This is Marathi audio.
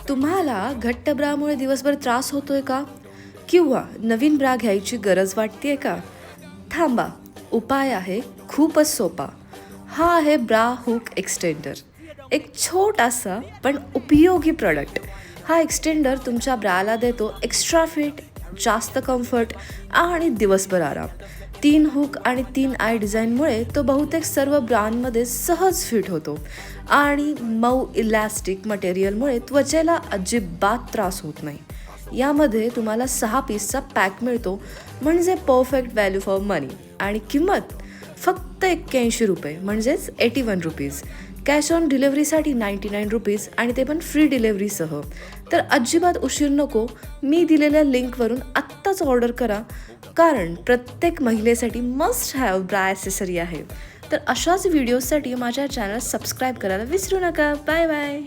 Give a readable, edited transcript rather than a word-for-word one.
तुम्हाला घट्ट ब्रामुळे दिवसभर त्रास होतोय का? किंवा नवीन ब्रा घ्यायची गरज वाटतेय का? थांबा, उपाय आहे खूपच सोपा. हा आहे ब्रा हुक एक्सटेंडर. एक छोटासा पण उपयोगी प्रॉडक्ट. हा एक्सटेंडर तुमच्या ब्राला देतो एक्स्ट्रा फिट, जास्त कम्फर्ट आणि दिवसभर आराम. 3 हुक आणि 3 आय डिझाईनमुळे तो बहुतेक सर्व ब्रांडमध्ये सहज फिट होतो आणि मऊ इलॅस्टिक मटेरियलमुळे त्वचेला अजिबात त्रास होत नाही. यामध्ये तुम्हाला 6 पीसचा पॅक मिळतो, म्हणजे परफेक्ट व्हॅल्यू फॉर मनी. आणि किंमत फक्त 81 रुपये, म्हणजेच 81 रुपीज. कॅश ऑन डिलिव्हरीसाठी 99 रुपीज आणि ते पण फ्री डिलिव्हरीसह. तर अजिबात उशीर नको, मी दिलेल्या लिंकवरून आत्ताच ऑर्डर करा, कारण प्रत्येक महिलेसाठी मस्ट हॅव ब्रा ॲसेसरी आहे. तर अशाच व्हिडिओजसाठी माझ्या चॅनल सबस्क्राईब करायला विसरू नका. Bye bye.